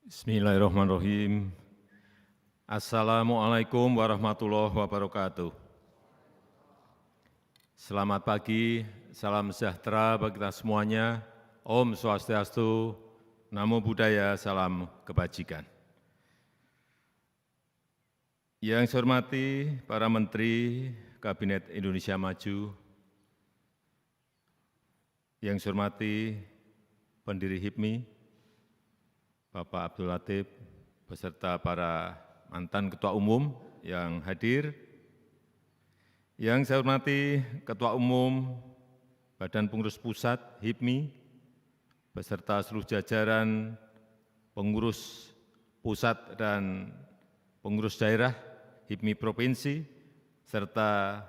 Bismillahirrahmanirrahim. Assalamualaikum warahmatullahi wabarakatuh. Selamat pagi, salam sejahtera bagi kita semuanya. Om Swastiastu, Namo Buddhaya, salam kebajikan. Yang saya hormati para Menteri Kabinet Indonesia Maju, yang saya hormati pendiri HIPMI, Bapak Abdul Latif, beserta para mantan Ketua Umum yang hadir, yang saya hormati Ketua Umum Badan Pengurus Pusat HIPMI, beserta seluruh jajaran pengurus pusat dan pengurus daerah HIPMI Provinsi, serta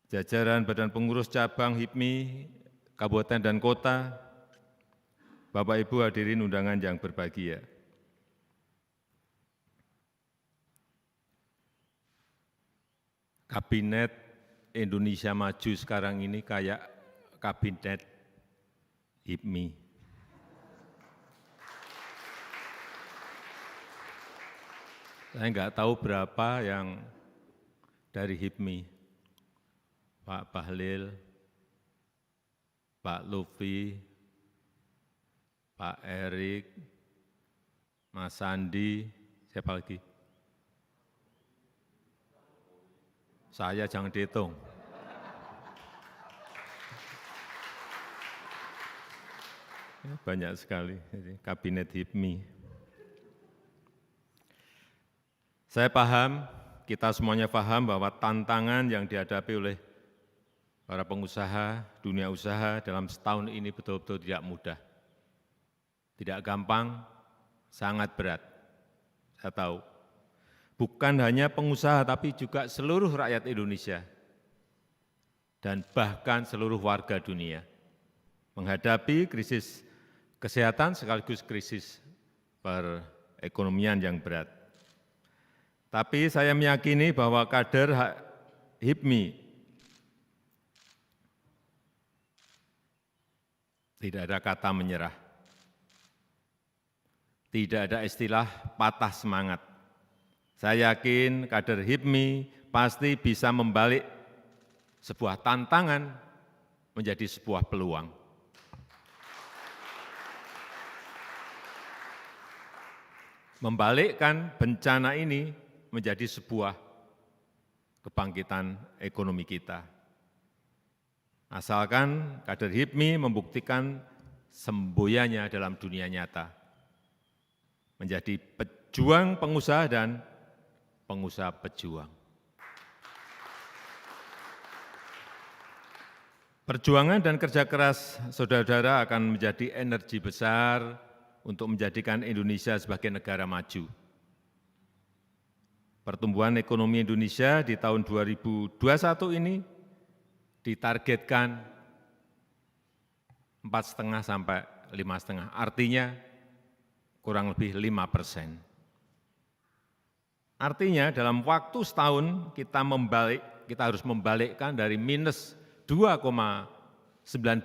jajaran Badan Pengurus Cabang HIPMI Kabupaten dan Kota, Bapak Ibu hadirin undangan yang berbahagia. Kabinet Indonesia Maju sekarang ini kayak kabinet HIPMI. Saya enggak tahu berapa yang dari HIPMI. Pak Bahlil, Pak Lutfi, Pak Erik, Mas Sandi, siapa lagi? Saya jangan dihitung. Banyak sekali, kabinet HIPMI. Saya paham, kita semuanya paham bahwa tantangan yang dihadapi oleh para pengusaha, dunia usaha dalam setahun ini betul-betul tidak mudah. Tidak gampang, sangat berat. Saya tahu. Bukan hanya pengusaha, tapi juga seluruh rakyat Indonesia dan bahkan seluruh warga dunia menghadapi krisis kesehatan sekaligus krisis perekonomian yang berat. Tapi saya meyakini bahwa kader HIPMI tidak ada kata menyerah, tidak ada istilah patah semangat. Saya yakin kader HIPMI pasti bisa membalik sebuah tantangan menjadi sebuah peluang. Membalikkan bencana ini menjadi sebuah kebangkitan ekonomi kita. Asalkan kader HIPMI membuktikan semboyannya dalam dunia nyata, menjadi pejuang pengusaha dan pengusaha pejuang. Perjuangan dan kerja keras saudara-saudara akan menjadi energi besar untuk menjadikan Indonesia sebagai negara maju. Pertumbuhan ekonomi Indonesia di tahun 2021 ini ditargetkan 4,5 sampai 5,5, artinya kurang lebih 5%. Artinya dalam waktu setahun kita harus membalikkan dari minus 2,19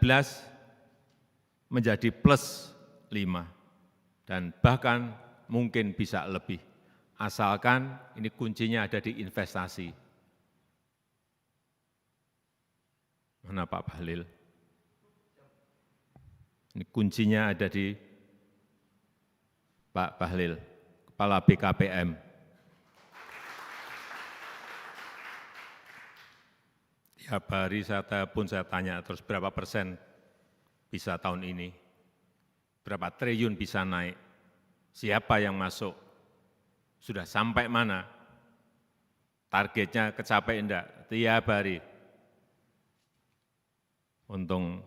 menjadi plus 5 dan bahkan mungkin bisa lebih, asalkan ini kuncinya ada di investasi. Mana Pak Bahlil? Ini kuncinya ada di Pak Bahlil, Kepala BKPM. Tiap hari saya tanya terus berapa persen bisa tahun ini, berapa triliun bisa naik, siapa yang masuk, sudah sampai mana, targetnya kecapai enggak, tiap hari. Untung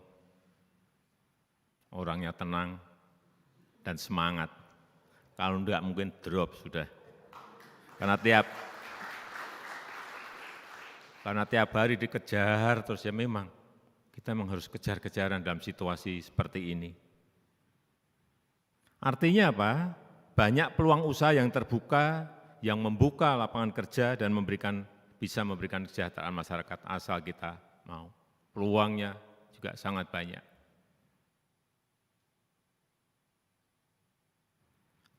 orangnya tenang dan semangat, kalau enggak mungkin drop sudah, karena tiap hari dikejar terus ya memang kita memang harus kejar-kejaran dalam situasi seperti ini. Artinya apa? Banyak peluang usaha yang terbuka, yang membuka lapangan kerja dan bisa memberikan kesejahteraan masyarakat asal kita mau. Peluangnya juga sangat banyak.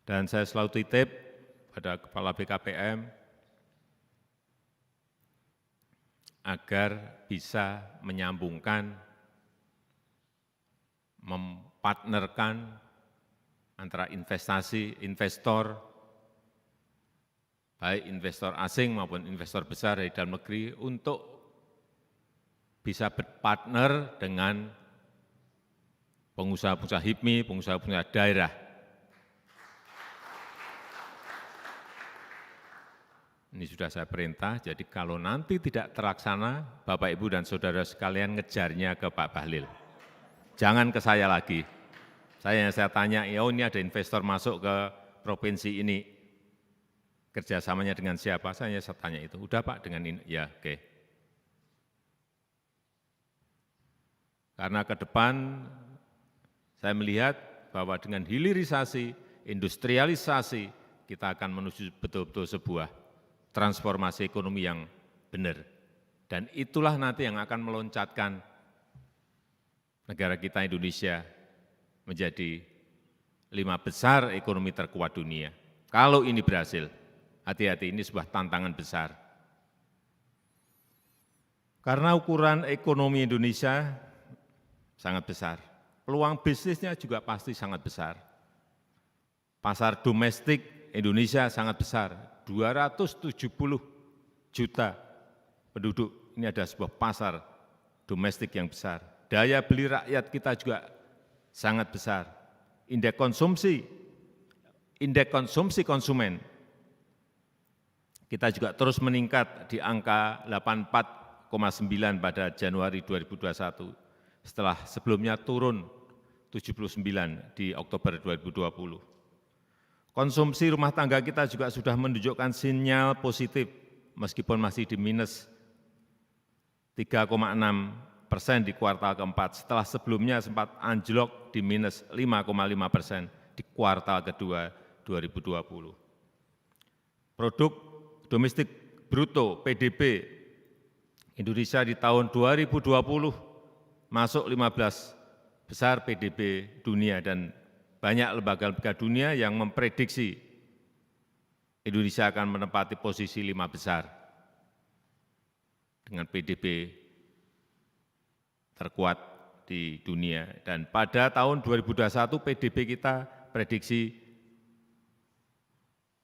Dan saya selalu titip pada Kepala BKPM agar bisa menyambungkan, mempartnerkan antara investasi, investor, baik investor asing maupun investor besar dari dalam negeri untuk bisa berpartner dengan pengusaha-pengusaha HIPMI, pengusaha-pengusaha daerah. Ini sudah saya perintah, jadi kalau nanti tidak terlaksana, Bapak, Ibu, dan Saudara sekalian ngejarnya ke Pak Bahlil. Jangan ke saya lagi. Saya tanya, ini ada investor masuk ke provinsi ini, kerjasamanya dengan siapa? Saya tanya itu. Udah Pak, dengan ini. Ya, oke. Karena ke depan saya melihat bahwa dengan hilirisasi, industrialisasi, kita akan menuju betul-betul sebuah transformasi ekonomi yang benar. Dan itulah nanti yang akan meloncatkan negara kita Indonesia menjadi 5 besar ekonomi terkuat dunia. Kalau ini berhasil, hati-hati, ini sebuah tantangan besar. Karena ukuran ekonomi Indonesia sangat besar, peluang bisnisnya juga pasti sangat besar. Pasar domestik Indonesia sangat besar, 270 juta penduduk. Ini ada sebuah pasar domestik yang besar. Daya beli rakyat kita juga sangat besar. Indeks konsumsi konsumen kita juga terus meningkat di angka 84,9 pada Januari 2021, setelah sebelumnya turun 79 di Oktober 2020. Konsumsi rumah tangga kita juga sudah menunjukkan sinyal positif, meskipun masih di minus 3,6% di kuartal keempat, setelah sebelumnya sempat anjlok di minus 5,5% di kuartal kedua 2020. Produk domestik bruto (PDB) Indonesia di tahun 2020 masuk 15 besar PDB dunia, dan banyak lembaga-lembaga dunia yang memprediksi Indonesia akan menempati posisi 5 besar dengan PDB terkuat di dunia. Dan pada tahun 2021 PDB kita prediksi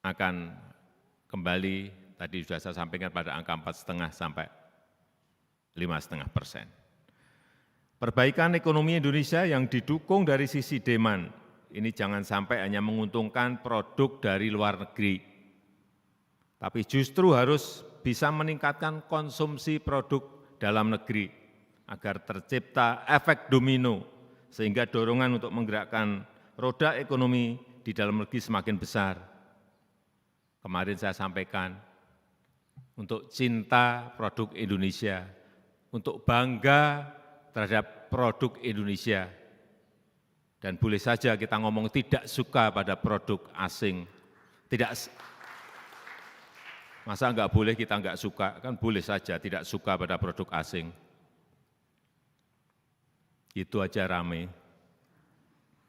akan kembali, tadi sudah saya sampaikan, pada angka 4,5 sampai 5,5%. Perbaikan ekonomi Indonesia yang didukung dari sisi demand, ini jangan sampai hanya menguntungkan produk dari luar negeri, tapi justru harus bisa meningkatkan konsumsi produk dalam negeri agar tercipta efek domino, sehingga dorongan untuk menggerakkan roda ekonomi di dalam negeri semakin besar. Kemarin saya sampaikan, untuk cinta produk Indonesia, untuk bangga terhadap produk Indonesia. Dan boleh saja kita ngomong tidak suka pada produk asing. Masa enggak boleh kita enggak suka? Kan boleh saja tidak suka pada produk asing. Itu aja rame.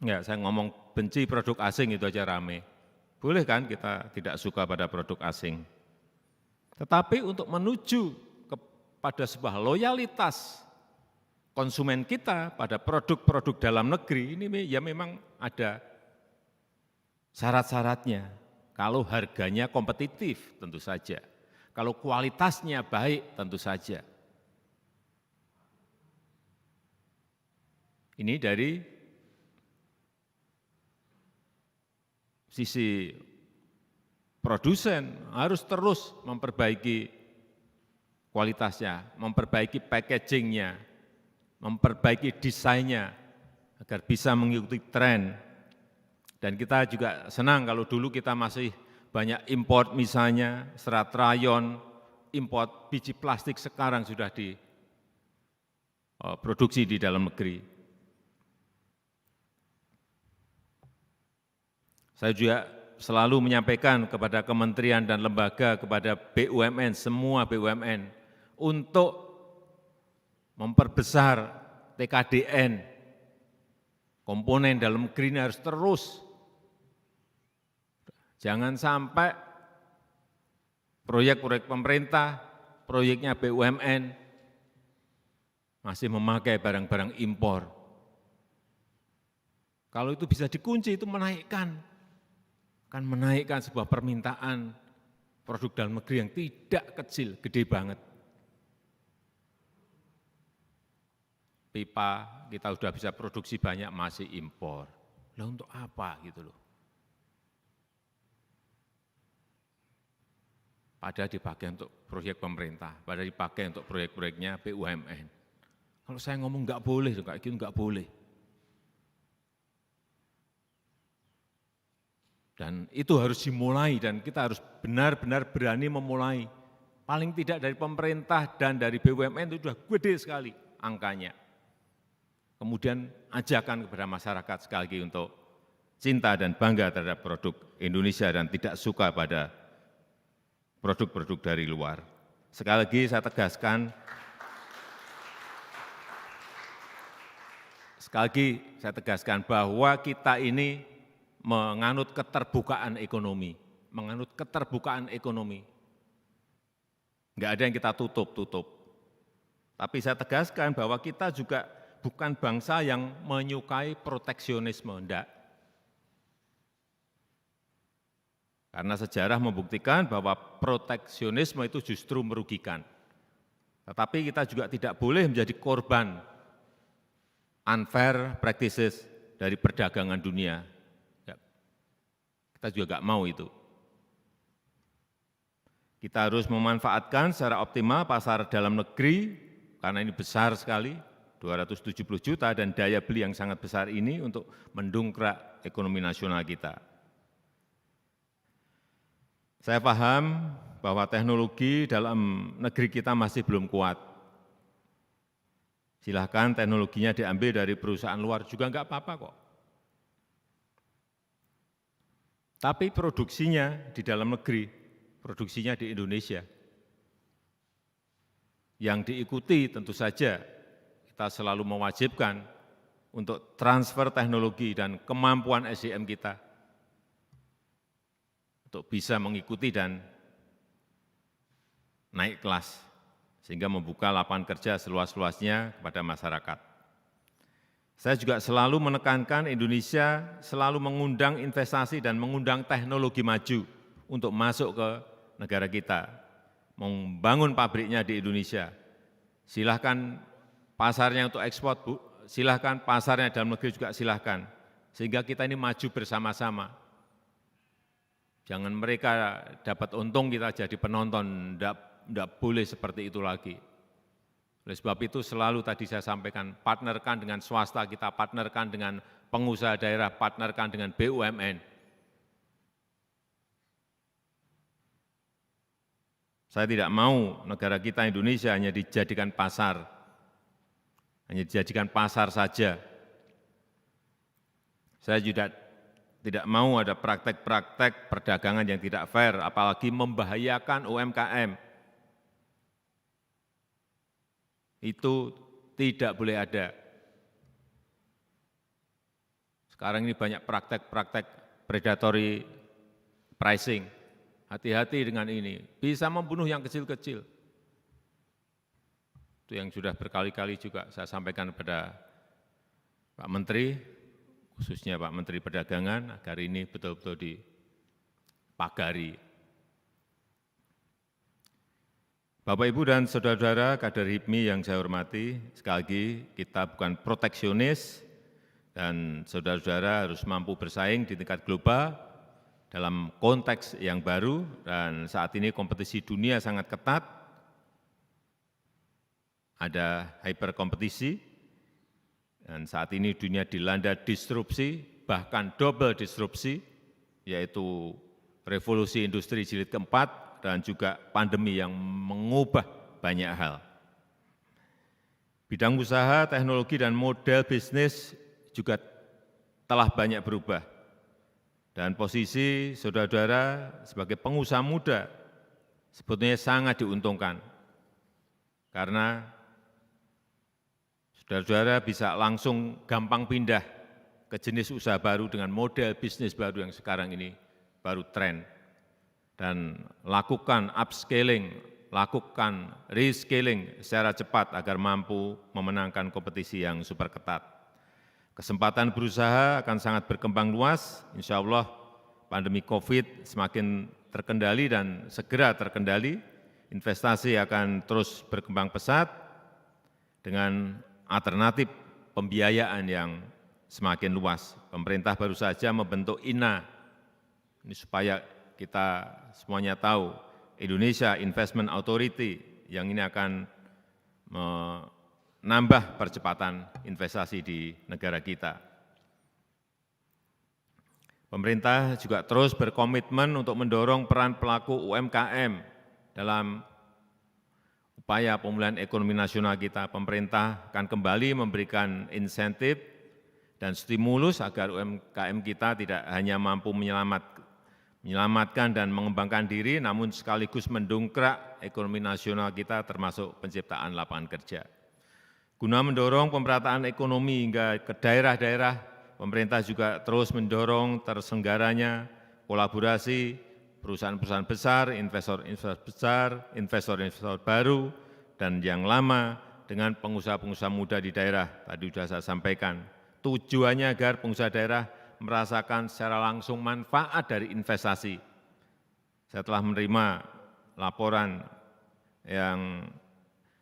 Enggak, saya ngomong benci produk asing itu aja rame. Boleh kan kita tidak suka pada produk asing. Tetapi untuk menuju kepada sebuah loyalitas konsumen kita pada produk-produk dalam negeri, ini ya memang ada syarat-syaratnya. Kalau harganya kompetitif, tentu saja. Kalau kualitasnya baik, tentu saja. Ini dari sisi produsen harus terus memperbaiki kualitasnya, memperbaiki packagingnya, memperbaiki desainnya agar bisa mengikuti tren. Dan kita juga senang kalau dulu kita masih banyak import, misalnya serat rayon, import biji plastik, sekarang sudah diproduksi di dalam negeri. Saya juga selalu menyampaikan kepada kementerian dan lembaga, kepada BUMN, semua BUMN, untuk memperbesar TKDN, komponen dalam negeri ini harus terus Jangan sampai proyek-proyek pemerintah, proyeknya BUMN masih memakai barang-barang impor. Kalau itu bisa dikunci, itu akan menaikkan sebuah permintaan produk dalam negeri yang tidak kecil, gede banget. Pipa kita sudah bisa produksi banyak, masih impor. Lah untuk apa gitu loh. Padahal dipakai untuk proyek pemerintah, padahal dipakai untuk proyek-proyeknya BUMN. Kalau saya ngomong nggak boleh, kayak gitu nggak boleh. Dan itu harus dimulai dan kita harus benar-benar berani memulai. Paling tidak dari pemerintah dan dari BUMN itu sudah gede sekali angkanya. Kemudian ajakan kepada masyarakat sekali lagi untuk cinta dan bangga terhadap produk Indonesia dan tidak suka pada produk-produk dari luar. Sekali lagi saya tegaskan bahwa kita ini menganut keterbukaan ekonomi, Enggak ada yang kita tutup. Tapi saya tegaskan bahwa kita juga bukan bangsa yang menyukai proteksionisme, enggak. Karena sejarah membuktikan bahwa proteksionisme itu justru merugikan. Tetapi kita juga tidak boleh menjadi korban unfair practices dari perdagangan dunia. Kita juga enggak mau itu. Kita harus memanfaatkan secara optimal pasar dalam negeri, karena ini besar sekali, 270 juta, dan daya beli yang sangat besar ini untuk mendongkrak ekonomi nasional kita. Saya paham bahwa teknologi dalam negeri kita masih belum kuat. Silahkan teknologinya diambil dari perusahaan luar juga enggak apa-apa kok. Tapi produksinya di dalam negeri, produksinya di Indonesia. Yang diikuti tentu saja kita selalu mewajibkan untuk transfer teknologi dan kemampuan SDM kita untuk bisa mengikuti dan naik kelas, sehingga membuka lapangan kerja seluas-luasnya kepada masyarakat. Saya juga selalu menekankan Indonesia selalu mengundang investasi dan mengundang teknologi maju untuk masuk ke negara kita, membangun pabriknya di Indonesia. Silahkan pasarnya untuk ekspor, Bu, silahkan pasarnya dalam negeri juga silahkan, sehingga kita ini maju bersama-sama. Jangan mereka dapat untung, kita jadi penonton, tidak boleh seperti itu lagi. Oleh sebab itu selalu tadi saya sampaikan, partnerkan dengan swasta, kita partnerkan dengan pengusaha daerah, partnerkan dengan BUMN. Saya tidak mau negara kita Indonesia hanya dijadikan pasar saja. Saya juga tidak mau ada praktek-praktek perdagangan yang tidak fair, apalagi membahayakan UMKM. Itu tidak boleh ada. Sekarang ini banyak praktek-praktek predatory pricing. Hati-hati dengan ini, bisa membunuh yang kecil-kecil. Itu yang sudah berkali-kali juga saya sampaikan kepada Pak Menteri, khususnya Pak Menteri Perdagangan, agar ini betul-betul dipagari. Bapak, Ibu, dan saudara-saudara kader HIPMI yang saya hormati, sekali lagi kita bukan proteksionis, dan saudara-saudara harus mampu bersaing di tingkat global dalam konteks yang baru, dan saat ini kompetisi dunia sangat ketat, ada hyperkompetisi, dan saat ini dunia dilanda disrupsi, bahkan double disrupsi, yaitu revolusi industri jilid keempat dan juga pandemi yang mengubah banyak hal. Bidang usaha, teknologi, dan model bisnis juga telah banyak berubah. Dan posisi saudara-saudara sebagai pengusaha muda sebetulnya sangat diuntungkan, karena saudara-saudara bisa langsung gampang pindah ke jenis usaha baru dengan model bisnis baru yang sekarang ini baru tren. Dan lakukan upscaling, lakukan rescaling secara cepat agar mampu memenangkan kompetisi yang super ketat. Kesempatan berusaha akan sangat berkembang luas, insya Allah pandemi COVID semakin terkendali dan segera terkendali, investasi akan terus berkembang pesat dengan alternatif pembiayaan yang semakin luas. Pemerintah baru saja membentuk INA, ini supaya kita semuanya tahu, Indonesia Investment Authority yang ini akan menambah percepatan investasi di negara kita. Pemerintah juga terus berkomitmen untuk mendorong peran pelaku UMKM dalam upaya pemulihan ekonomi nasional kita. Pemerintah akan kembali memberikan insentif dan stimulus agar UMKM kita tidak hanya mampu menyelamatkan dan mengembangkan diri, namun sekaligus mendongkrak ekonomi nasional kita termasuk penciptaan lapangan kerja. Guna mendorong pemerataan ekonomi hingga ke daerah-daerah, pemerintah juga terus mendorong terselenggaranya kolaborasi perusahaan-perusahaan besar, investor-investor besar, investor-investor baru, dan yang lama dengan pengusaha-pengusaha muda di daerah. Tadi sudah saya sampaikan, tujuannya agar pengusaha daerah merasakan secara langsung manfaat dari investasi. Saya telah menerima laporan yang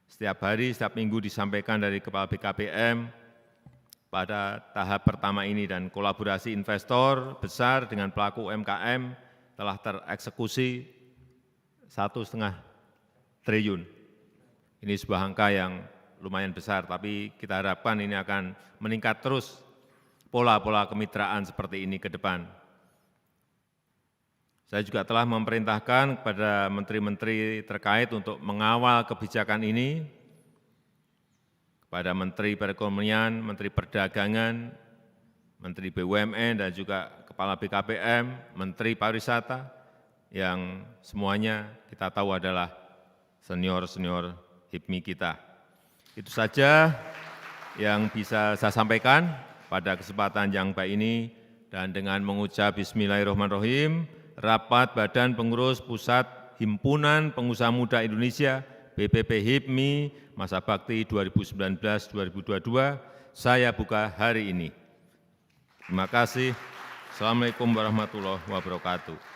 setiap hari, setiap minggu disampaikan dari Kepala BKPM pada tahap pertama ini, dan kolaborasi investor besar dengan pelaku UMKM telah tereksekusi 1,5 triliun. Ini sebuah angka yang lumayan besar, tapi kita harapkan ini akan meningkat terus pola-pola kemitraan seperti ini ke depan. Saya juga telah memerintahkan kepada menteri-menteri terkait untuk mengawal kebijakan ini, kepada Menteri Perekonomian, Menteri Perdagangan, Menteri BUMN, dan juga Kepala BKPM, Menteri Pariwisata, yang semuanya kita tahu adalah senior-senior HIPMI kita. Itu saja yang bisa saya sampaikan pada kesempatan yang baik ini, dan dengan mengucap Bismillahirrahmanirrahim, rapat Badan Pengurus Pusat Himpunan Pengusaha Muda Indonesia BPP HIPMI masa bakti 2019-2022 saya buka hari ini. Terima kasih. Assalamualaikum warahmatullahi wabarakatuh.